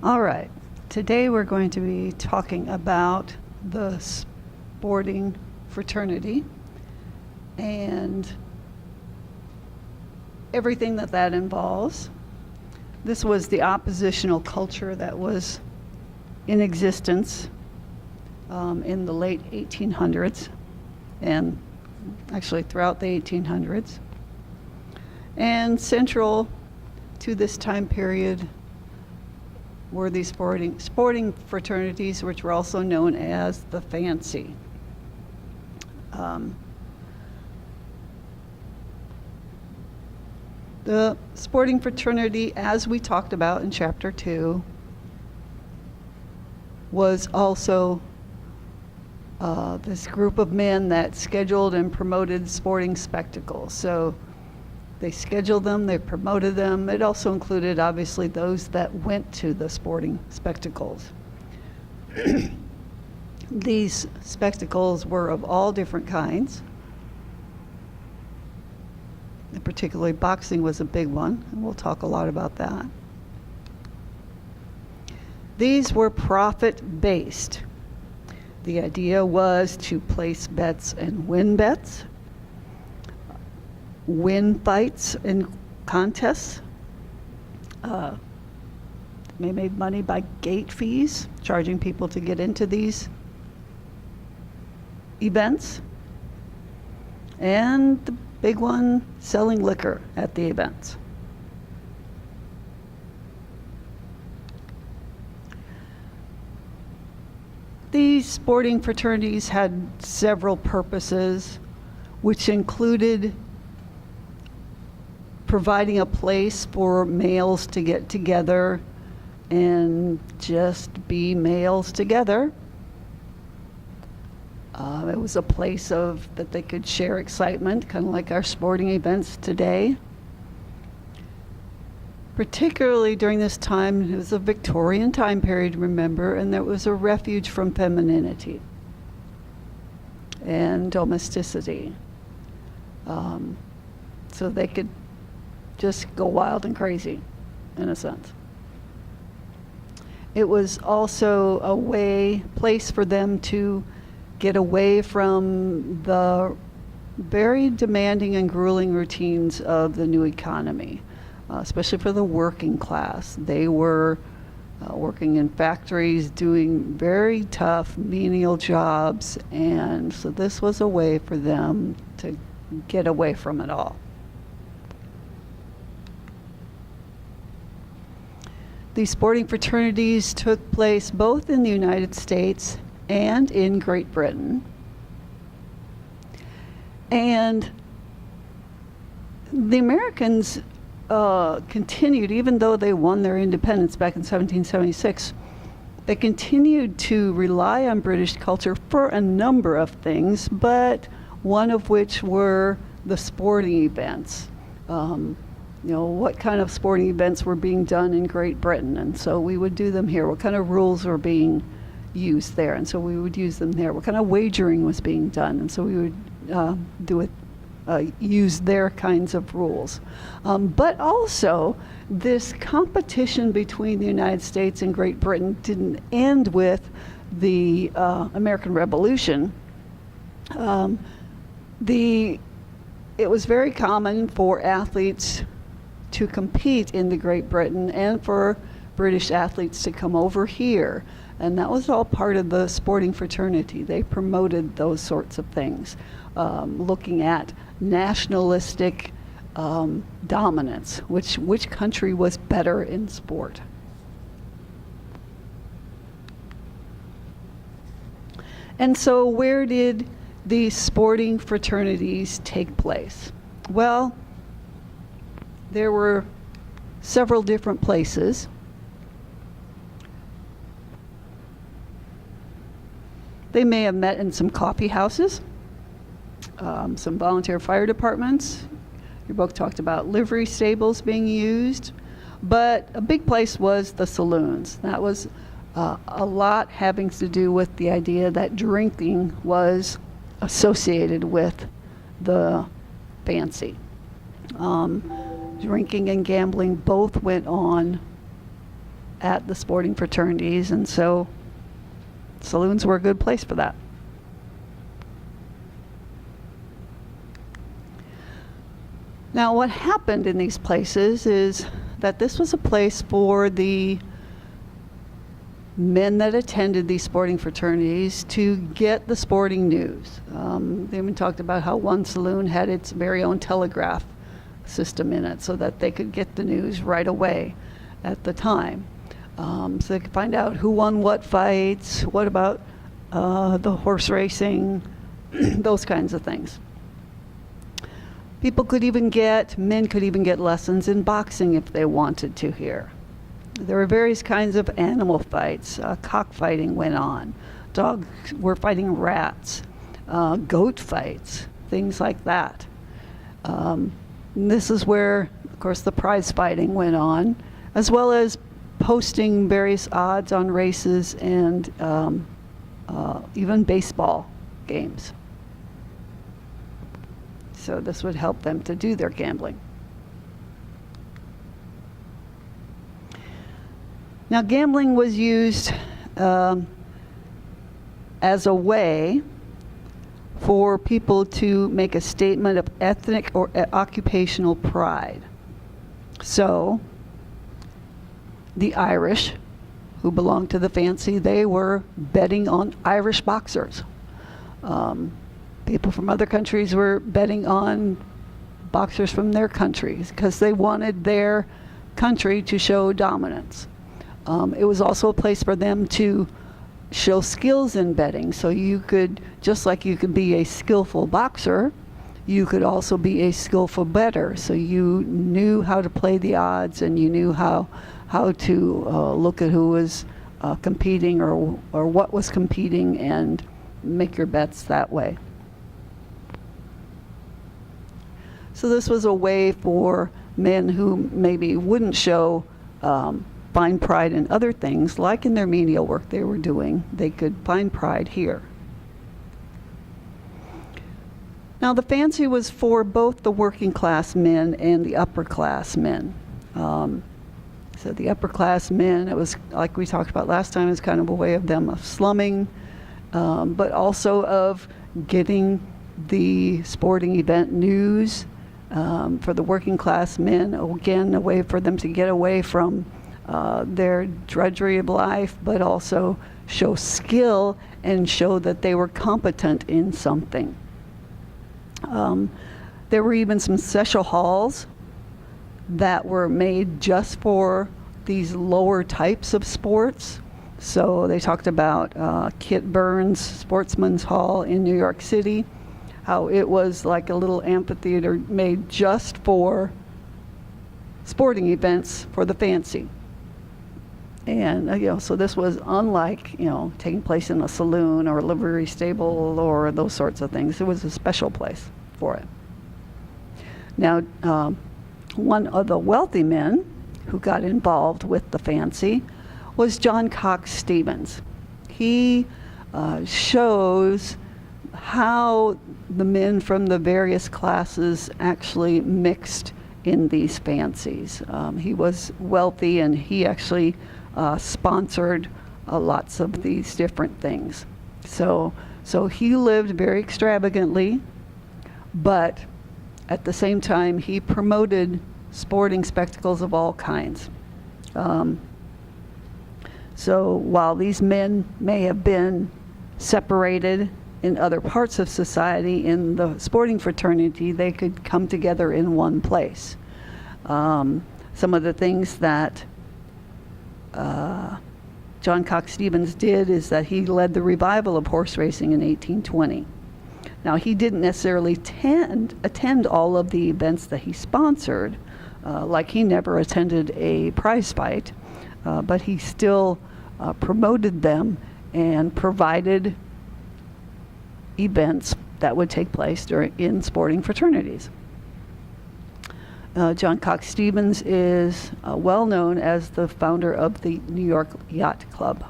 All right, today we're going to be talking about the sporting fraternity and everything that involves. This was the oppositional culture that was in existence in the late 1800s and actually throughout the 1800s. And central to this time period were these sporting fraternities, which were also known as the fancy. The sporting fraternity, as we talked about in Chapter 2, was also this group of men that scheduled and promoted sporting spectacles. So they scheduled them, they promoted them. It also included, obviously, those that went to the sporting spectacles. These spectacles were of all different kinds. And particularly boxing was a big one, and we'll talk a lot about that. These were profit-based. The idea was to place bets and win bets, win fights and contests. They made money by gate fees, charging people to get into these events. And the big one, selling liquor at the events. These sporting fraternities had several purposes, which included providing a place for males to get together and just be males together. It was a place that they could share excitement, kind of like our sporting events today. Particularly during this time, it was a Victorian time period, remember, and there was a refuge from femininity and domesticity. So they could just go wild and crazy, in a sense. It was also a place for them to get away from the very demanding and grueling routines of the new economy, especially for the working class. They were working in factories, doing very tough menial jobs, and so this was a way for them to get away from it all. These sporting fraternities took place both in the United States and in Great Britain. And the Americans continued, even though they won their independence back in 1776, they continued to rely on British culture for a number of things, but one of which were the sporting events. What kind of sporting events were being done in Great Britain, and so we would do them here. What kind of rules were being used there, and so we would use them there. What kind of wagering was being done, and so we would use their kinds of rules. But also, this competition between the United States and Great Britain didn't end with the American Revolution. It was very common for athletes to compete in the Great Britain and for British athletes to come over here. And that was all part of the sporting fraternity. They promoted those sorts of things, looking at nationalistic dominance, which country was better in sport. And so where did these sporting fraternities take place? Well, there were several different places. They may have met in some coffee houses, some volunteer fire departments. Your book talked about livery stables being used, but a big place was the saloons. That was a lot having to do with the idea that drinking was associated with the fancy. Drinking and gambling both went on at the sporting fraternities, and so saloons were a good place for that. Now, what happened in these places is that this was a place for the men that attended these sporting fraternities to get the sporting news. They even talked about how one saloon had its very own telegraph system in it so that they could get the news right away at the time. So they could find out who won what fights, what about the horse racing, those kinds of things. Men could even get lessons in boxing if they wanted to here. There were various kinds of animal fights. Cockfighting went on. Dogs were fighting rats. Goat fights, things like that. And this is where, of course, the prize fighting went on, as well as posting various odds on races and even baseball games. So this would help them to do their gambling. Now, gambling was used as a way for people to make a statement of ethnic or occupational pride. So, the Irish, who belonged to the fancy, they were betting on Irish boxers. People from other countries were betting on boxers from their countries because they wanted their country to show dominance. It was also a place for them to show skills in betting. So you could, just like you could be a skillful boxer, you could also be a skillful bettor. So you knew how to play the odds, and you knew how to look at who was competing or what was competing and make your bets that way. So this was a way for men who maybe wouldn't show find pride in other things, like in their menial work they were doing. They could find pride here. Now, the fancy was for both the working class men and the upper class men. So the upper class men, it was like we talked about last time, is kind of a way of them of slumming, but also of getting the sporting event news. For the working class men, again, a way for them to get away from their drudgery of life, but also show skill and show that they were competent in something. There were even some special halls that were made just for these lower types of sports. So they talked about Kit Burns' Sportsman's Hall in New York City, how it was like a little amphitheater made just for sporting events for the fancy. And so this was unlike taking place in a saloon or a livery stable or those sorts of things. It was a special place for it. Now, one of the wealthy men who got involved with the fancy was John Cox Stevens. He shows how the men from the various classes actually mixed in these fancies. He was wealthy, and he actually sponsored lots of these different things. So he lived very extravagantly, but at the same time he promoted sporting spectacles of all kinds. So while these men may have been separated in other parts of society, in the sporting fraternity they could come together in one place. Some of the things that John Cox Stevens did is that he led the revival of horse racing in 1820. Now, he didn't necessarily attend all of the events that he sponsored, like he never attended a prize fight, but he still promoted them and provided events that would take place in sporting fraternities. John Cox Stevens is well known as the founder of the New York Yacht Club.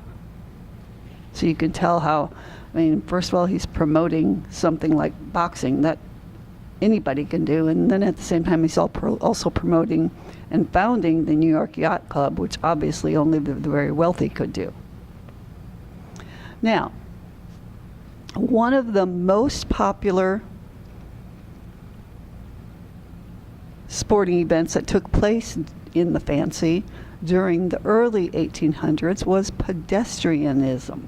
So you can tell how, first of all, he's promoting something like boxing that anybody can do. And then at the same time, he's also promoting and founding the New York Yacht Club, which obviously only the very wealthy could do. Now, one of the most popular sporting events that took place in the fancy during the early 1800s was pedestrianism.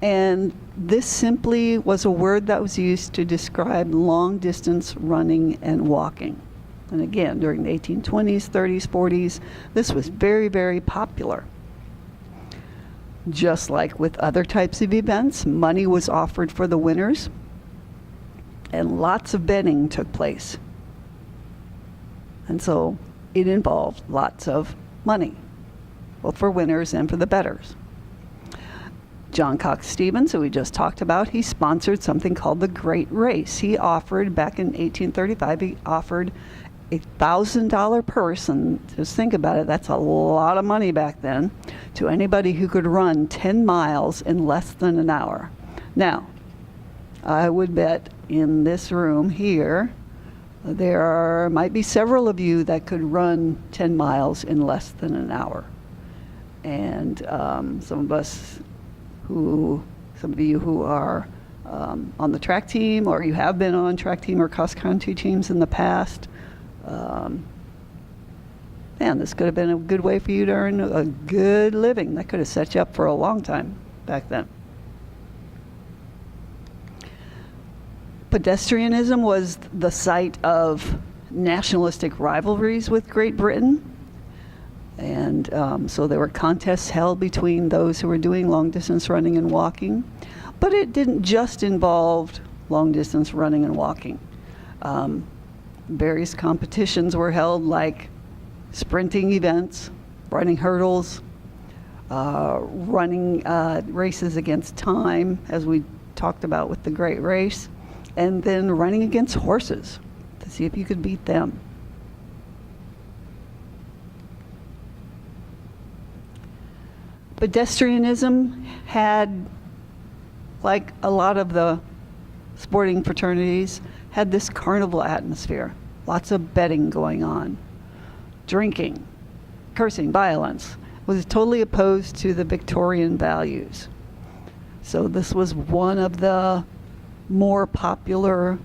And this simply was a word that was used to describe long-distance running and walking. And again, during the 1820s, 30s, 40s, this was very, very popular. Just like with other types of events, money was offered for the winners, and lots of betting took place. And so it involved lots of money, both for winners and for the bettors. John Cox Stevens, who we just talked about, he sponsored something called the Great Race. He offered, back in 1835, he offered a $1,000 purse, and just think about it, that's a lot of money back then, to anybody who could run 10 miles in less than an hour. Now, I would bet in this room here, might be several of you that could run 10 miles in less than an hour. And some of you who are on the track team, or you have been on track team or cross-country teams in the past, man, this could have been a good way for you to earn a good living. That could have set you up for a long time back then. Pedestrianism was the site of nationalistic rivalries with Great Britain. And so there were contests held between those who were doing long-distance running and walking. But it didn't just involve long-distance running and walking. Various competitions were held, like sprinting events, running hurdles, running races against time, as we talked about with the Great Race, and then running against horses to see if you could beat them. Pedestrianism had, like a lot of the sporting fraternities, had this carnival atmosphere. Lots of betting going on. Drinking, cursing, violence was totally opposed to the Victorian values. So this was one of the more popular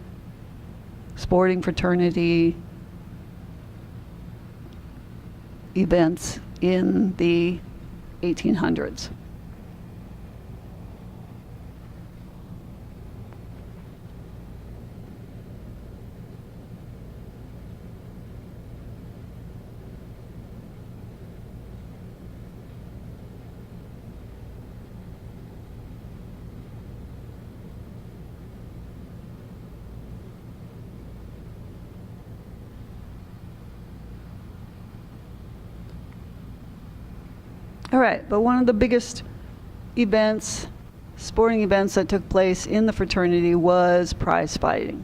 sporting fraternity events in the 1800s. All right, but one of the biggest events, sporting events that took place in the fraternity was prize fighting.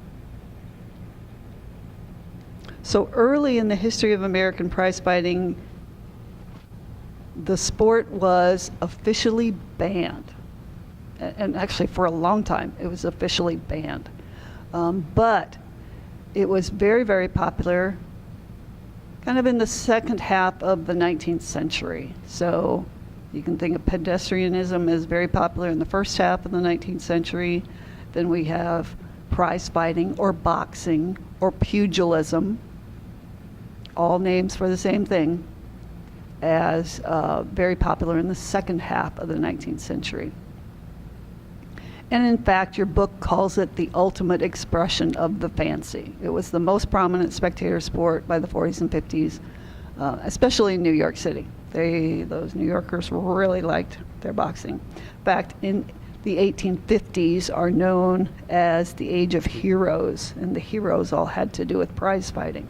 So early in the history of American prize fighting, the sport was officially banned. And actually for a long time, it was officially banned. But it was very, very popular kind of in the second half of the 19th century. So you can think of pedestrianism as very popular in the first half of the 19th century. Then we have prize fighting or boxing or pugilism, all names for the same thing, as very popular in the second half of the 19th century. And in fact, your book calls it the ultimate expression of the fancy. It was the most prominent spectator sport by the 40s and 50s, especially in New York City. Those New Yorkers really liked their boxing. In fact, in the 1850s are known as the Age of Heroes, and the heroes all had to do with prize fighting.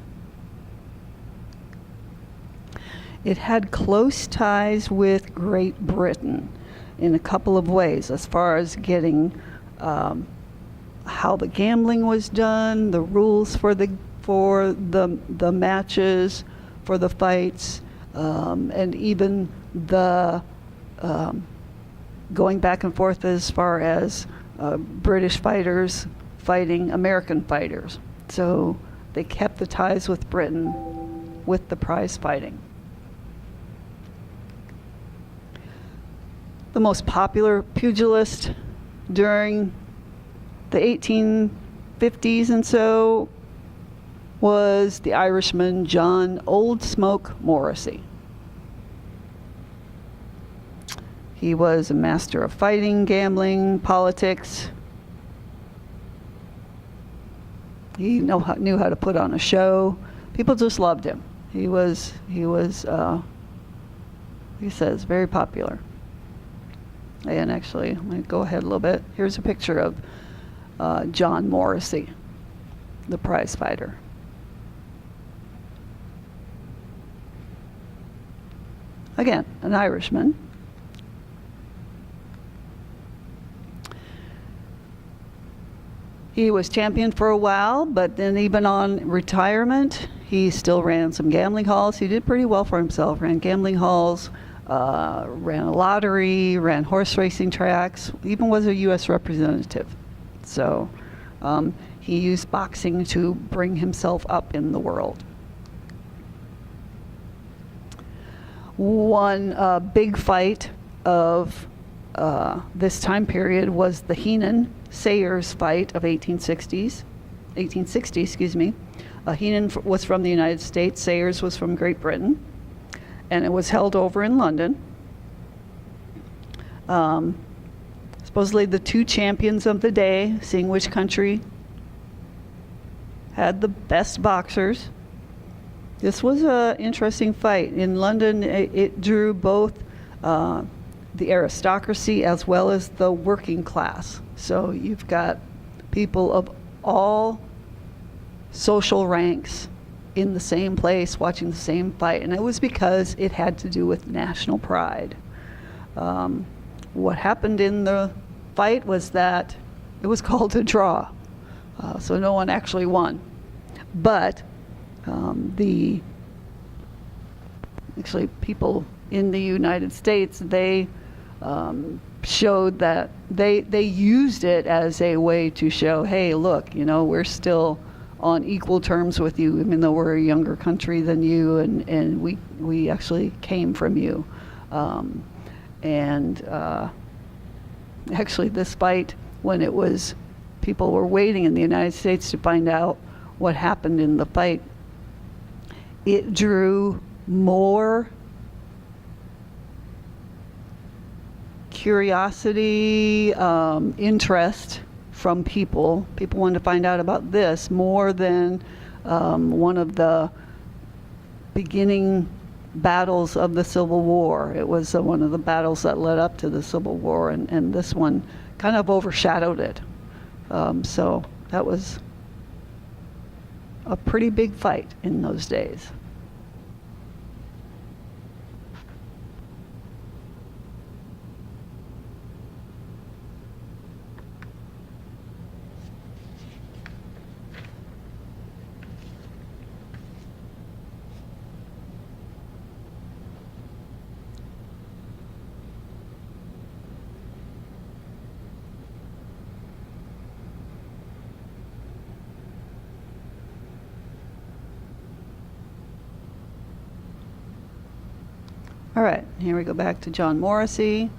It had close ties with Great Britain in a couple of ways, as far as getting how the gambling was done, the rules for the matches, for the fights, and even the going back and forth as far as British fighters fighting American fighters. So they kept the ties with Britain with the prize fighting. The most popular pugilist during the 1850s and so was the Irishman John Old Smoke Morrissey. He was a master of fighting, gambling, politics. He knew how to put on a show. People just loved him. He says, very popular. And actually, I'm going to go ahead a little bit. Here's a picture of John Morrissey, the prize fighter. Again, an Irishman. He was champion for a while, but then even on retirement, he still ran some gambling halls. He did pretty well for himself. Ran gambling halls, ran a lottery, ran horse racing tracks, even was a U.S. representative. So he used boxing to bring himself up in the world. One big fight of this time period was the Heenan-Sayers fight of 1860, excuse me. Heenan was from the United States, Sayers was from Great Britain, and it was held over in London. Supposedly the two champions of the day, seeing which country had the best boxers. This was an interesting fight. In London, it drew both the aristocracy as well as the working class. So you've got people of all social ranks in the same place watching the same fight, and it was because it had to do with national pride. What happened in the fight was that it was called a draw, so no one actually won. But actually people in the United States, they showed that they used it as a way to show, hey, look, we're still on equal terms with you, even though we're a younger country than you, and we actually came from you. Actually this fight, when it was, people were waiting in the United States to find out what happened in the fight, it drew more curiosity, interest from people. People wanted to find out about this more than one of the beginning battles of the Civil War. It was one of the battles that led up to the Civil War, and this one kind of overshadowed it. So that was a pretty big fight in those days. All right, here we go back to John Morrissey.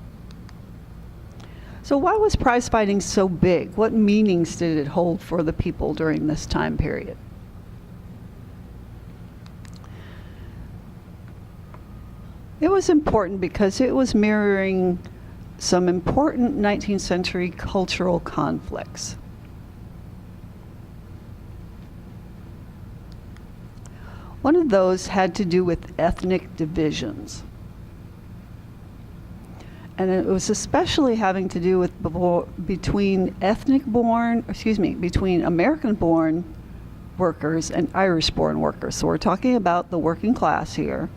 So why was prize fighting so big? What meanings did it hold for the people during this time period? It was important because it was mirroring some important 19th century cultural conflicts. One of those had to do with ethnic divisions. And it was especially having to do with between between American-born workers and Irish-born workers. So we're talking about the working class here.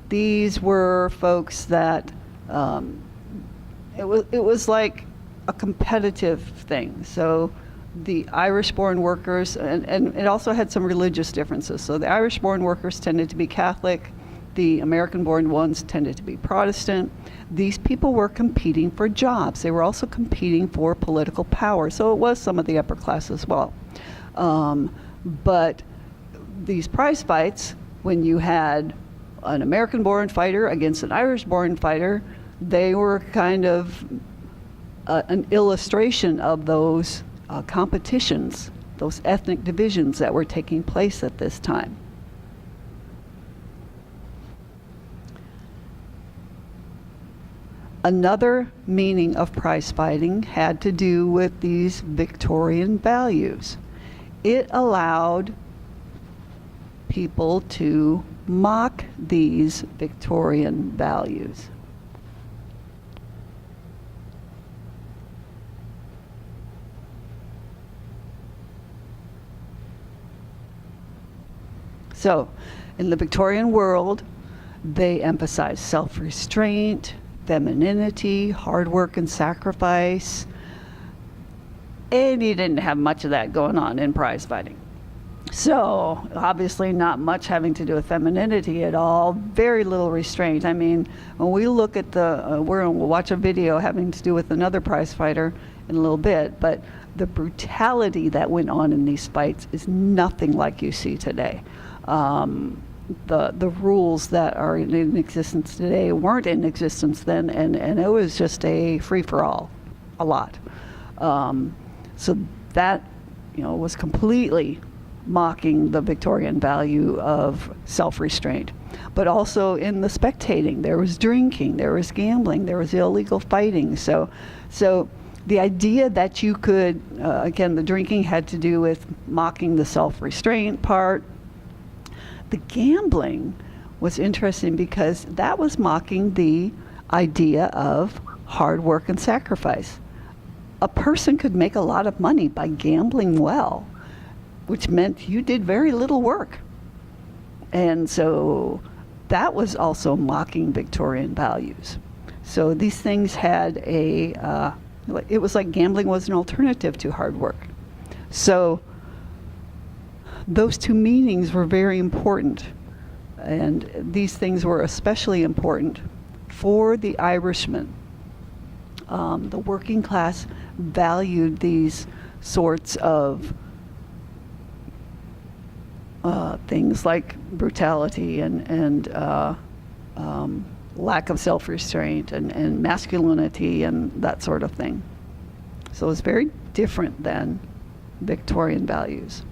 These were folks that it was like a competitive thing. So the Irish-born workers, and it also had some religious differences. So the Irish-born workers tended to be Catholic. The American-born ones tended to be Protestant. These people were competing for jobs. They were also competing for political power. So it was some of the upper class as well. But these prize fights, when you had an American-born fighter against an Irish-born fighter, they were kind of an illustration of those competitions, those ethnic divisions that were taking place at this time. Another meaning of prize fighting had to do with these Victorian values. It allowed people to mock these Victorian values. So, in the Victorian world, they emphasized self-restraint, femininity, hard work and sacrifice, and you didn't have much of that going on in prize fighting. So, obviously not much having to do with femininity at all, very little restraint. I mean, when we look at we'll watch a video having to do with another prize fighter in a little bit, but the brutality that went on in these fights is nothing like you see today. The rules that are in existence today weren't in existence then, and it was just a free-for-all, a lot. So that, was completely mocking the Victorian value of self-restraint. But also in the spectating, there was drinking, there was gambling, there was illegal fighting. So the idea that you could, again, the drinking had to do with mocking the self-restraint part. The gambling was interesting because that was mocking the idea of hard work and sacrifice. A person could make a lot of money by gambling well, which meant you did very little work. And so that was also mocking Victorian values. So these things had it was like gambling was an alternative to hard work. So those two meanings were very important, and these things were especially important for the Irishmen. The working class valued these sorts of things like brutality and lack of self-restraint and masculinity and that sort of thing. So it's very different than Victorian values.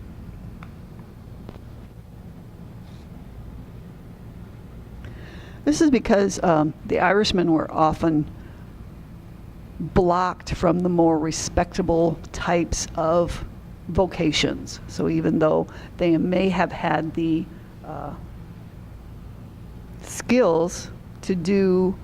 This is because the Irishmen were often blocked from the more respectable types of vocations. So even though they may have had the skills to do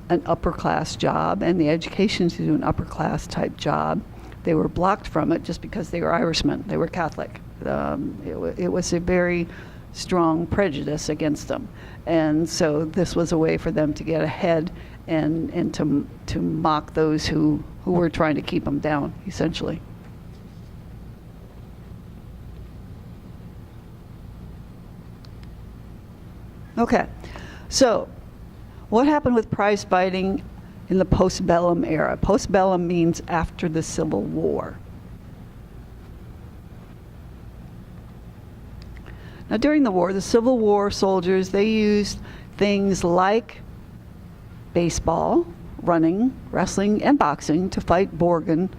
an upper class job and the education to do an upper class type job, they were blocked from it just because they were Irishmen, they were Catholic. It was a very strong prejudice against them. And so this was a way for them to get ahead and to mock those who were trying to keep them down, essentially. Okay, so what happened with prize fighting in the postbellum era? Postbellum means after the Civil War. Now, during the war, the Civil War soldiers, they used things like baseball, running, wrestling, and boxing to fight boredom,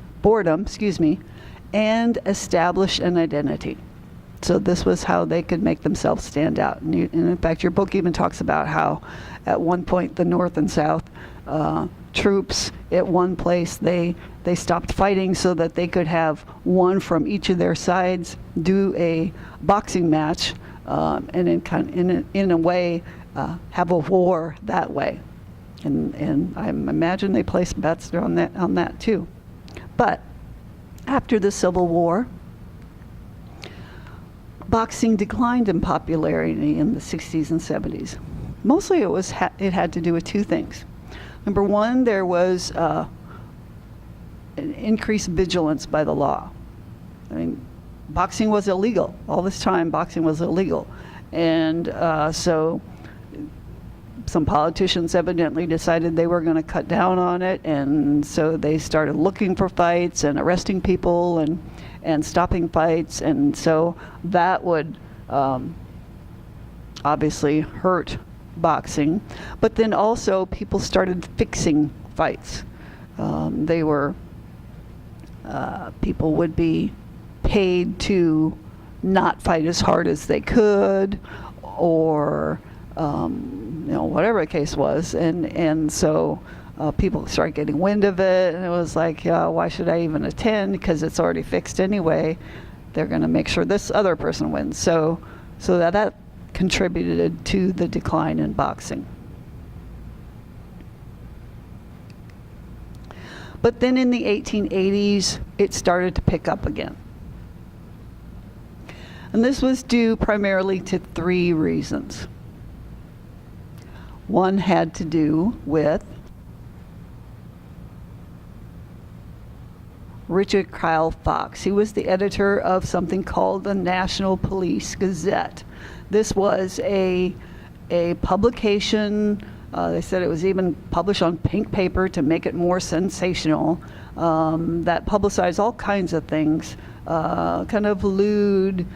and establish an identity. So this was how they could make themselves stand out. And in fact, your book even talks about how at one point the North and South troops at one place, they stopped fighting so that they could have one from each of their sides do a boxing match and in a way have a war that way. And I imagine they placed bets on that too. But after the Civil War, boxing declined in popularity in the 60s and 70s. Mostly it had to do with two things. Number one, there was an increased vigilance by the law. I mean, boxing was illegal. All this time, boxing was illegal. And so some politicians evidently decided they were going to cut down on it, and so they started looking for fights and arresting people and stopping fights, and so that would obviously hurt boxing. But then also people started fixing fights. People would be paid to not fight as hard as they could, or whatever the case was, and so people started getting wind of it, and it was like, why should I even attend, because it's already fixed anyway. They're going to make sure this other person wins. So that contributed to the decline in boxing. But then in the 1880s, it started to pick up again. And this was due primarily to 3 reasons. One had to do with Richard Kyle Fox. He was the editor of something called the National Police Gazette. This was a publication. They said it was even published on pink paper to make it more sensational, that publicized all kinds of things, kind of lewd,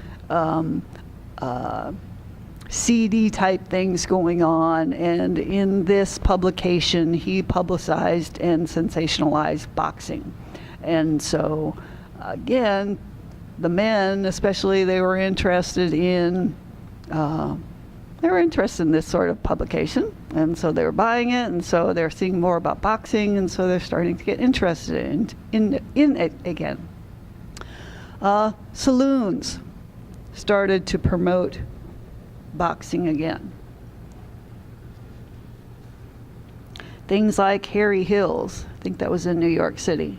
seedy type things going on. And in this publication, he publicized and sensationalized boxing. And so, again, the men, especially, they were interested in this sort of publication, and so they were buying it, and so they're seeing more about boxing, and so they're starting to get interested in it again. Saloons started to promote boxing again. Things like Harry Hill's, I think that was in New York City.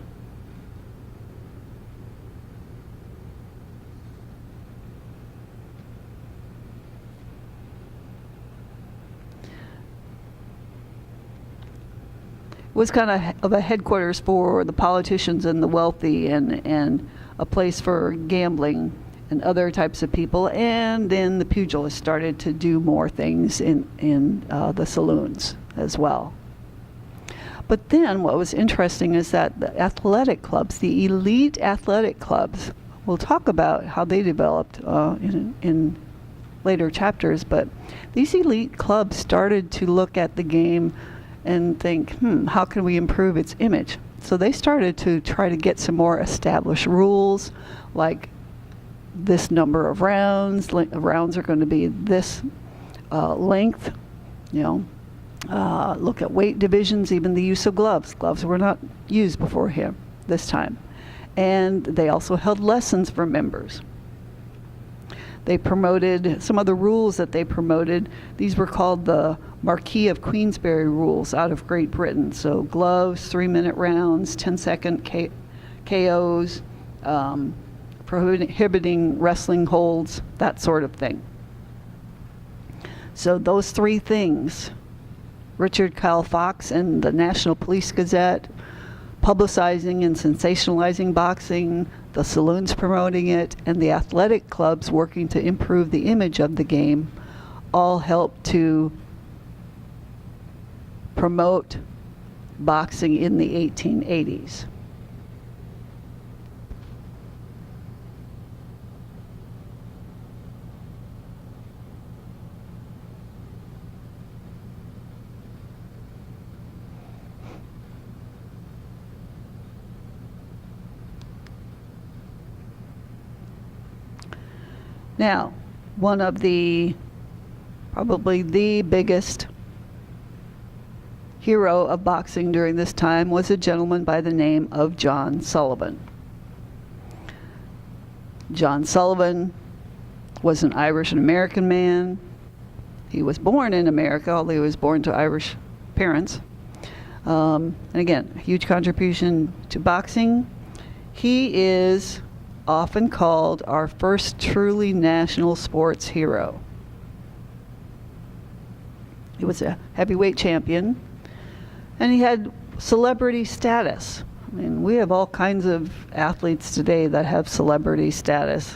Was kind of a headquarters for the politicians and the wealthy, and a place for gambling and other types of people. And then the pugilists started to do more things in the saloons as well. But then what was interesting is that the athletic clubs, the elite athletic clubs, we'll talk about how they developed in later chapters, but these elite clubs started to look at the game and think, how can we improve its image? So they started to try to get some more established rules, like this number of rounds. Rounds are going to be this length. Look at weight divisions, even the use of gloves. Gloves were not used before this time. And they also held lessons for members. They promoted some of the rules that they promoted. These were called the Marquis of Queensberry rules out of Great Britain. So gloves, 3-minute rounds, 10-second KOs, prohibiting wrestling holds, that sort of thing. So those 3 things, Richard Kyle Fox and the National Police Gazette, publicizing and sensationalizing boxing, the saloons promoting it, and the athletic clubs working to improve the image of the game, all helped to promote boxing in the 1880s. Now, one of probably the biggest hero of boxing during this time was a gentleman by the name of John Sullivan. John Sullivan was an Irish and American man. He was born in America, although he was born to Irish parents. And again, a huge contribution to boxing. He is often called our first truly national sports hero. He was a heavyweight champion, and he had celebrity status. I mean, we have all kinds of athletes today that have celebrity status.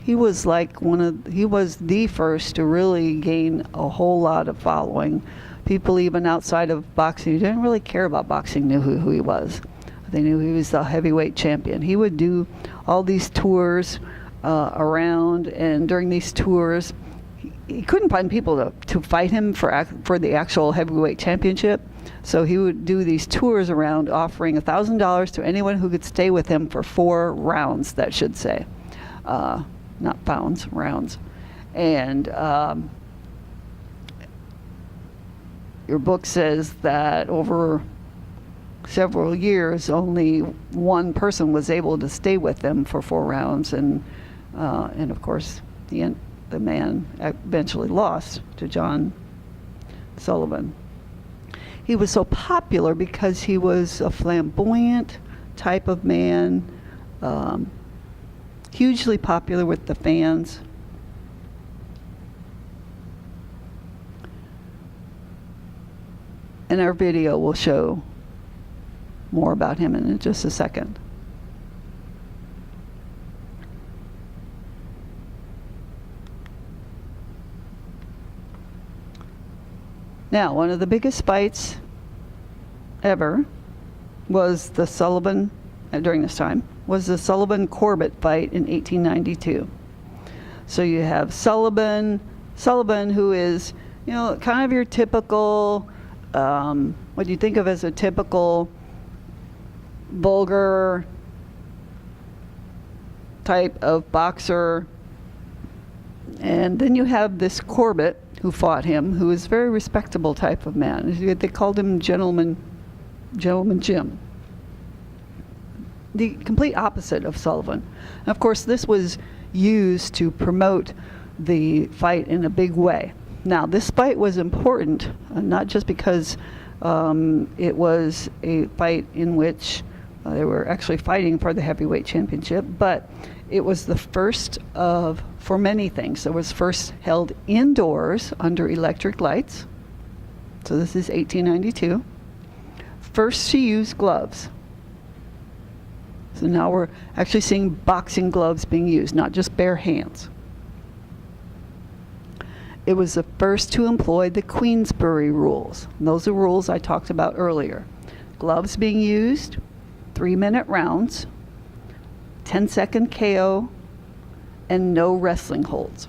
he was like he was the first to really gain a whole lot of following. People even outside of boxing who didn't really care about boxing knew who he was. They knew he was the heavyweight champion. He would do all these tours around, and during these tours, he couldn't find people to fight him for the actual heavyweight championship. So he would do these tours around offering $1,000 to anyone who could stay with him for 4 rounds, that should say. Not pounds, rounds. And your book says that over several years, only one person was able to stay with them for 4 rounds, and of course, the man eventually lost to John Sullivan. He was so popular because he was a flamboyant type of man, hugely popular with the fans. And our video will show more about him in just a second. Now, one of the biggest fights ever was the Sullivan, during this time, was the Sullivan-Corbett fight in 1892. So you have Sullivan, who is, kind of your typical, what you think of as a typical vulgar type of boxer. And then you have this Corbett who fought him, who is a very respectable type of man. They called him Gentleman Jim. The complete opposite of Sullivan. And of course, this was used to promote the fight in a big way. Now, this fight was important, not just because it was a fight in which they were actually fighting for the heavyweight championship, but it was the first for many things. It was first held indoors under electric lights. So this is 1892. First to use gloves. So now we're actually seeing boxing gloves being used, not just bare hands. It was the first to employ the Queensberry rules. And those are rules I talked about earlier. Gloves being used, 3-minute rounds, 10-second KO, and no wrestling holds.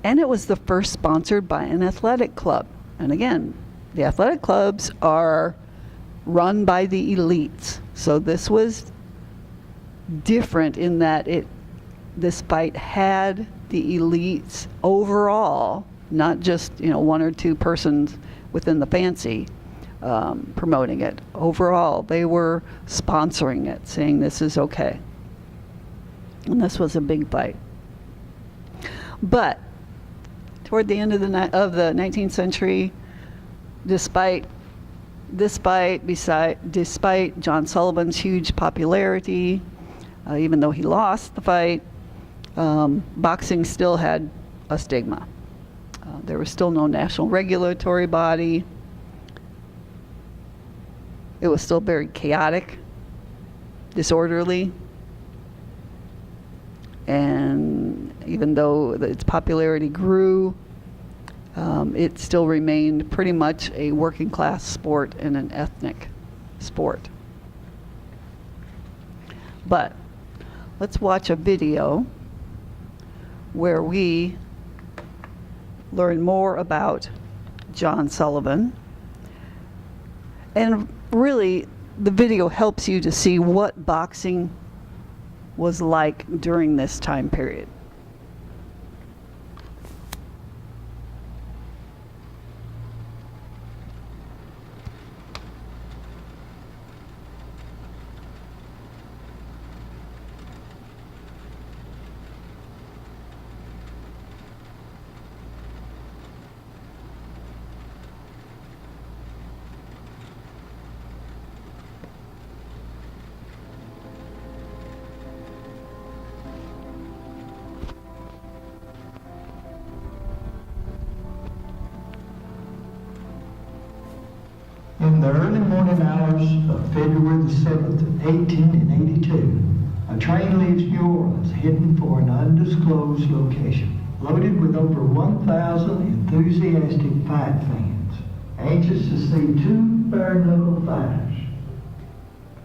And it was the first sponsored by an athletic club. And again, the athletic clubs are run by the elites. So this was different in that this fight had the elites overall, not just 1 or 2 persons within the fancy promoting it. Overall, they were sponsoring it, saying this is okay. And this was a big fight. But toward the end of the 19th century, despite this fight, despite John Sullivan's huge popularity, even though he lost the fight, boxing still had a stigma. There was still no national regulatory body. It was still very chaotic, disorderly. And even though its popularity grew, it still remained pretty much a working class sport and an ethnic sport. But let's watch a video where we learn more about John Sullivan. And really, the video helps you to see what boxing was like during this time period. In the early morning hours of February the 7th, 1882, A train leaves New Orleans heading for an undisclosed location, loaded with over 1,000 enthusiastic fight fans, anxious to see two bare-knuckle fighters.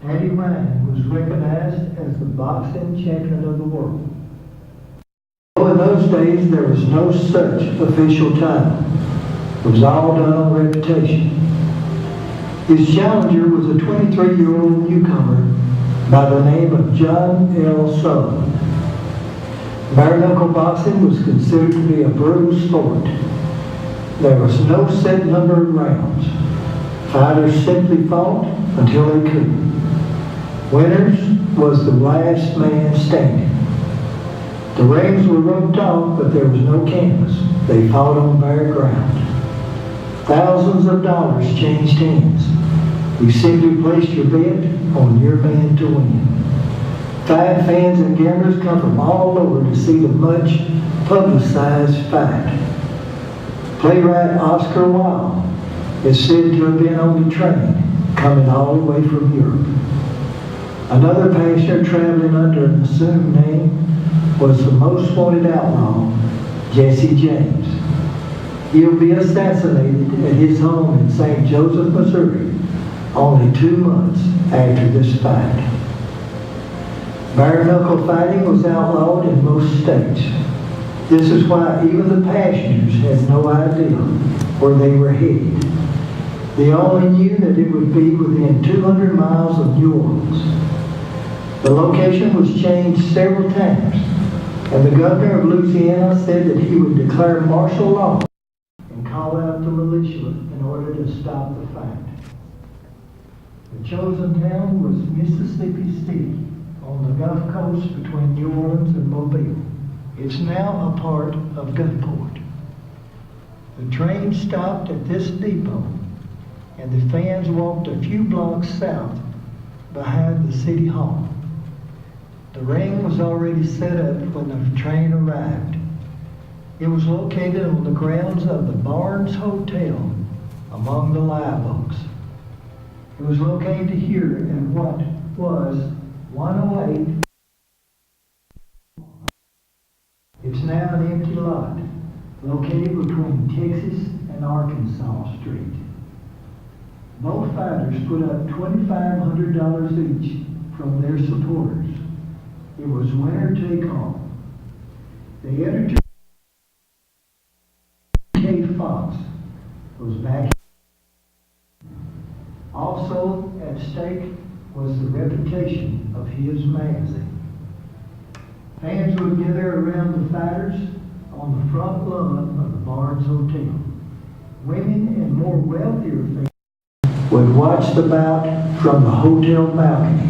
Paddy Ryan was recognized as the boxing champion of the world. In those days, there was no such official title. It was all done on reputation. His challenger was a 23-year-old newcomer by the name of John L. Sullivan. Bare-knuckle boxing was considered to be a brutal sport. There was no set number of rounds. Fighters simply fought until they couldn't. Winners was the last man standing. The rings were roped off, but there was no canvas. They fought on bare ground. Thousands of dollars changed hands. You simply placed your bet on your man to win. Fight fans and gamblers come from all over to see the much publicized fight. Playwright Oscar Wilde is said to have been on the train coming all the way from Europe. Another passenger traveling under an assumed name was the most wanted outlaw, Jesse James. He'll be assassinated at his home in St. Joseph, Missouri, only 2 months after this fight. Bare-knuckle fighting was outlawed in most states. This is why even the passengers had no idea where they were headed. They only knew that it would be within 200 miles of New Orleans. The location was changed several times, and the governor of Louisiana said that he would declare martial law and call out the militia in order to stop the fight. The chosen town was Mississippi City on the Gulf Coast between New Orleans and Mobile. It's now a part of Gulfport. The train stopped at this depot, and the fans walked a few blocks south behind the city hall. The ring was already set up when the train arrived. It was located on the grounds of the Barnes Hotel among the live oaks. It was located here in what was 108. It's now an empty lot, located between Texas and Arkansas Street. Both fighters put up $2,500 each from their supporters. It was winner take all. The editor, K. Fox, was back. Also at stake was the reputation of his magazine. Fans would gather around the fighters on the front lawn of the Barnes Hotel. Women and more wealthier fans would watch the bout from the hotel balcony.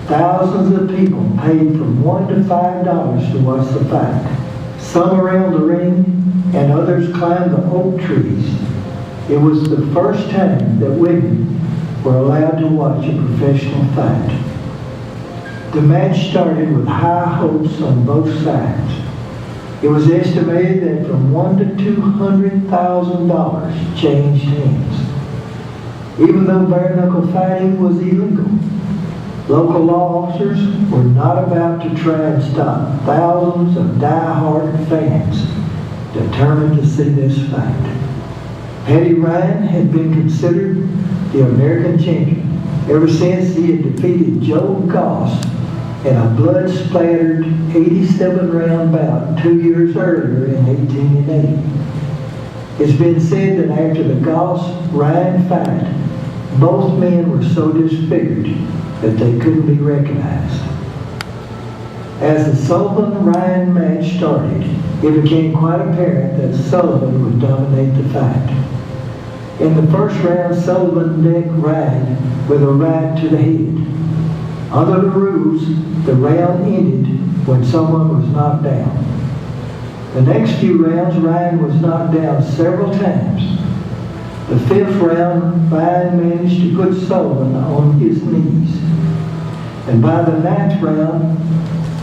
Thousands of people paid from $1 to $5 to watch the fight. Some around the ring and others climbed the oak trees. It was the first time that women were allowed to watch a professional fight. The match started with high hopes on both sides. It was estimated that from $1 to $200,000 changed hands. Even though bare-knuckle fighting was illegal, local law officers were not about to try and stop thousands of die-hard fans determined to see this fight. Paddy Ryan had been considered the American champion ever since he had defeated Joe Goss in a blood-splattered 87-round bout 2 years earlier in 1880. It's been said that after the Goss-Ryan fight, both men were so disfigured that they couldn't be recognized. As the Sullivan-Ryan match started, it became quite apparent that Sullivan would dominate the fight. In the first round, Sullivan decked Ryan with a right to the head. Under the rules, the round ended when someone was knocked down. The next few rounds, Ryan was knocked down several times. The fifth round, Ryan managed to put Sullivan on his knees. And by the ninth round,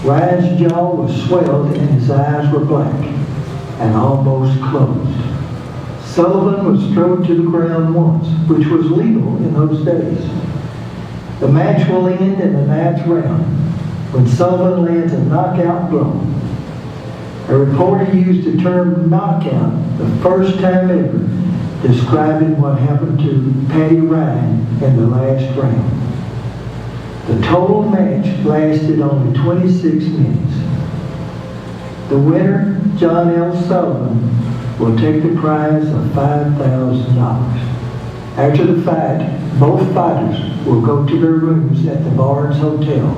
Ryan's jaw was swelled and his eyes were black and almost closed. Sullivan was thrown to the ground once, which was legal in those days. The match will end in the ninth round. when Sullivan lands a knockout blow. A reporter used the term knockout the first time ever, describing what happened to Patty Ryan in the last round. The total match lasted only 26 minutes. The winner, John L. Sullivan, will take the prize of $5,000. After the fight, both fighters will go to their rooms at the Barnes Hotel,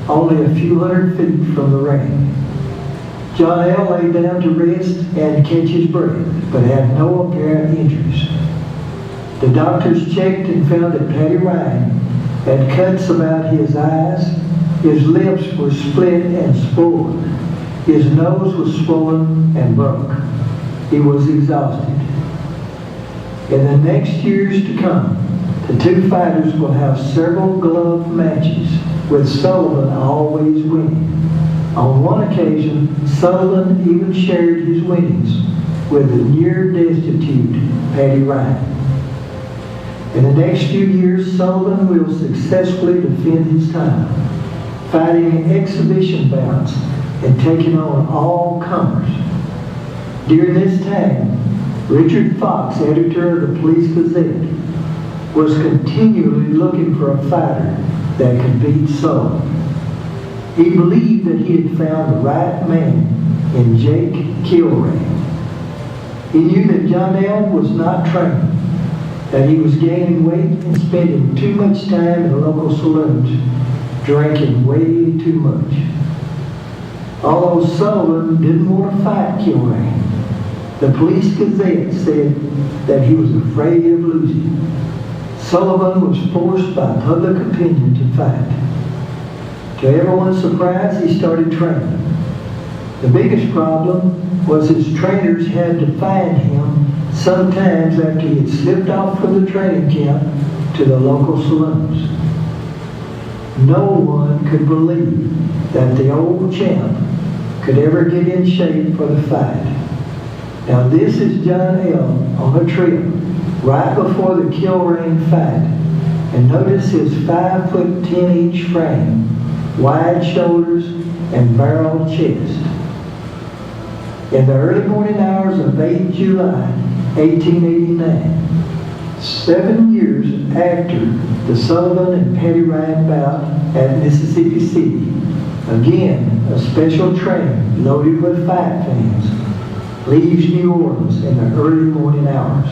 only a few hundred feet from the ring. John L. lay down to rest and catch his breath, but had no apparent injuries. The doctors checked and found that Patty Ryan had cuts about his eyes, his lips were split and swollen, his nose was swollen and broke. He was exhausted. In the next years to come, the two fighters will have several glove matches, with Sullivan always winning. On one occasion, Sullivan even shared his winnings with the near-destitute Patty Ryan. In the next few years, Sullivan will successfully defend his title, fighting in exhibition bouts and taking on all comers. During this time, Richard Fox, editor of the Police Gazette, was continually looking for a fighter that could beat Sullivan. He believed that he had found the right man in Jake Kilray. He knew that John L. was not training, that he was gaining weight and spending too much time in local saloons, drinking way too much. Although Sullivan didn't want to fight Kilray, the Police Gazette said that he was afraid of losing. Sullivan was forced by public opinion to fight. To everyone's surprise, he started training. The biggest problem was his trainers had to find him sometimes after he had slipped off from the training camp to the local saloons. No one could believe that the old champ could ever get in shape for the fight. Now this is John L. on a trip right before the Kilrain fight, and notice his 5'10" frame, wide shoulders, and barrel chest. In the early morning hours of 8 July 1889, 7 years after the Sullivan and Patty Ryan bout at Mississippi City, again a special train loaded with fight fans leaves New Orleans in the early morning hours.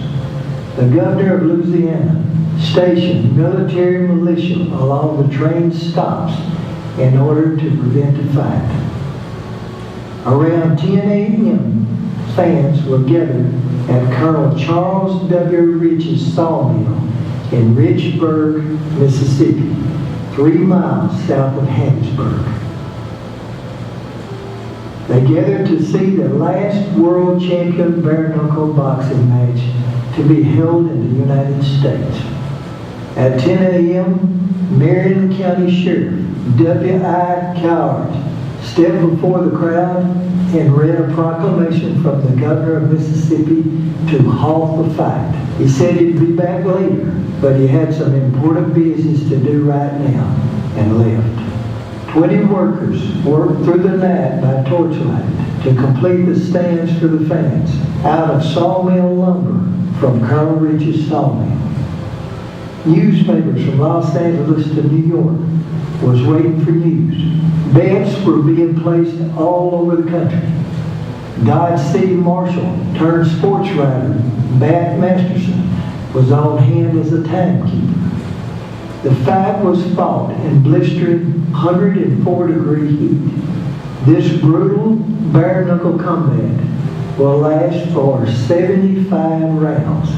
The governor of Louisiana stationed military militia along the train's stops in order to prevent a fight. Around 10 a.m., fans were gathered at Colonel Charles W. Rich's sawmill in Richburg, Mississippi, 3 miles south of Hattiesburg. They gathered to see the last world champion bare-knuckle boxing match to be held in the United States. At 10 a.m., Marion County Sheriff W.I. Cowart stepped before the crowd and read a proclamation from the governor of Mississippi to halt the fight. He said he'd be back later, but he had some important business to do right now, and left. 20 workers worked through the night by torchlight to complete the stands for the fans out of sawmill lumber from Colonel Rich's sawmill. Newspapers from Los Angeles to New York was waiting for news. Bets were being placed all over the country. Dodge City Marshal turned sports writer Bat Masterson was on hand as a timekeeper. The fight was fought in blistering 104-degree heat. This brutal bare-knuckle combat will last for 75 rounds.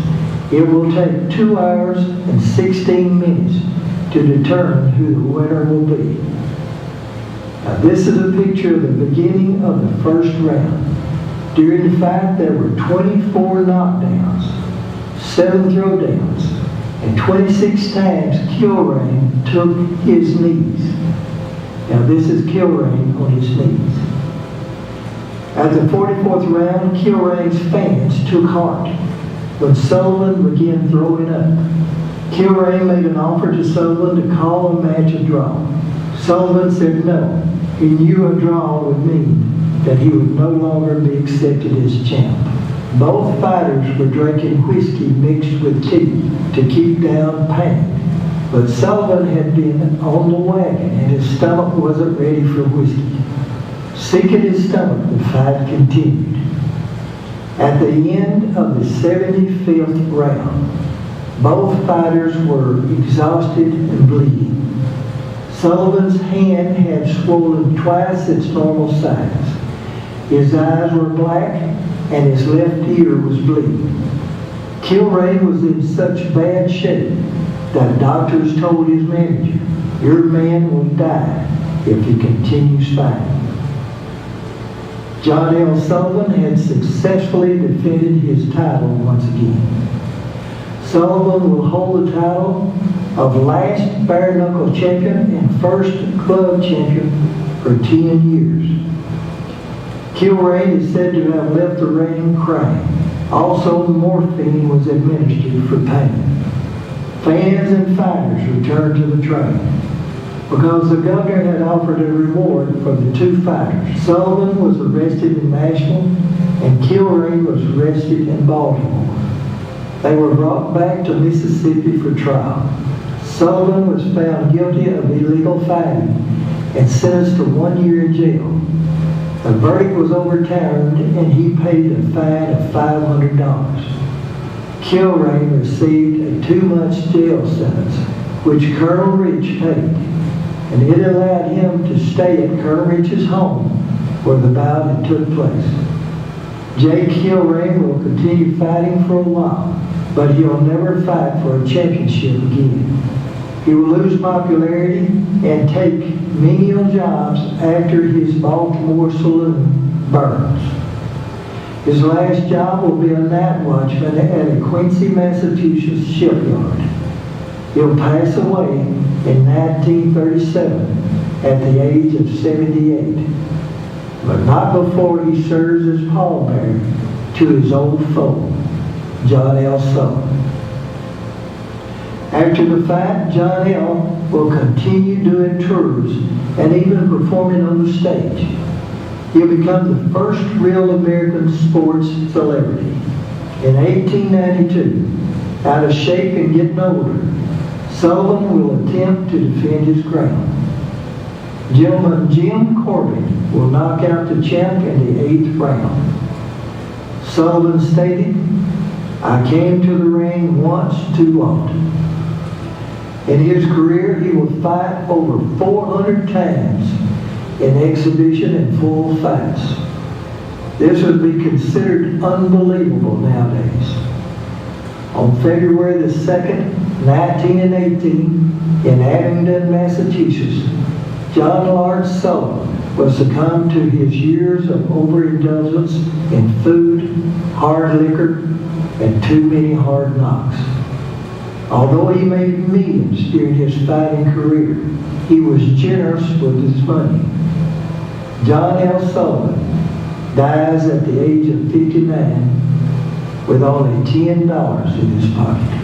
It will take 2 hours and 16 minutes to determine who the winner will be. Now this is a picture of the beginning of the first round. During the fight there were 24 knockdowns, 7 throwdowns, and 26 times Kilrain took his knees. Now this is Kilrain on his knees. At the 44th round, Kilrain's fans took heart when Sullivan began throwing up. Kilrain made an offer to Sullivan to call a match a draw. Sullivan said no. He knew a draw would mean that he would no longer be accepted as champ. Both fighters were drinking whiskey mixed with tea to keep down pain. But Sullivan had been on the wagon and his stomach wasn't ready for whiskey. Sick in his stomach, the fight continued. At the end of the 75th round, both fighters were exhausted and bleeding. Sullivan's hand had swollen twice its normal size. His eyes were black and his left ear was bleeding. Kilrain was in such bad shape that doctors told his manager, "Your man will die if he continues fighting." John L. Sullivan had successfully defended his title once again. Sullivan will hold the title of last bare knuckle champion and first club champion for 10 years. Kilrain is said to have left the ring crying. Also, morphine was administered for pain. Fans and fighters returned to the train. Because the governor had offered a reward for the two fighters, Sullivan was arrested in Nashville and Kilrain was arrested in Baltimore. They were brought back to Mississippi for trial. Sullivan was found guilty of illegal fighting and sentenced to 1 year in jail. The verdict was overturned and he paid a fine of $500. Kilrain received a 2-month jail sentence, which Colonel Rich paid, and it allowed him to stay at Colonel Rich's home where the bout had took place. Jake Kilrain will continue fighting for a while, but he'll never fight for a championship again. He will lose popularity and take menial jobs after his Baltimore saloon burns. His last job will be a night watchman at a Quincy, Massachusetts shipyard. He'll pass away in 1937 at the age of 78, but not before he serves as pallbearer to his old foe, John L. Sullivan. After the fight, John L. will continue doing tours and even performing on the stage. He'll become the first real American sports celebrity. In 1892, out of shape and getting older, Sullivan will attempt to defend his crown. Gentleman Jim Corbett will knock out the champ in the 8th round. Sullivan stated, "I came to the ring once too often." In his career, he will fight over 400 times in exhibition and full fights. This would be considered unbelievable nowadays. On February the 2nd, 1918, in Abingdon, Massachusetts, John Lawrence Sullivan will succumb to his years of overindulgence in food, hard liquor, and too many hard knocks. Although he made millions during his fighting career, he was generous with his money. John L. Sullivan dies at the age of 59 with only $10 in his pocket.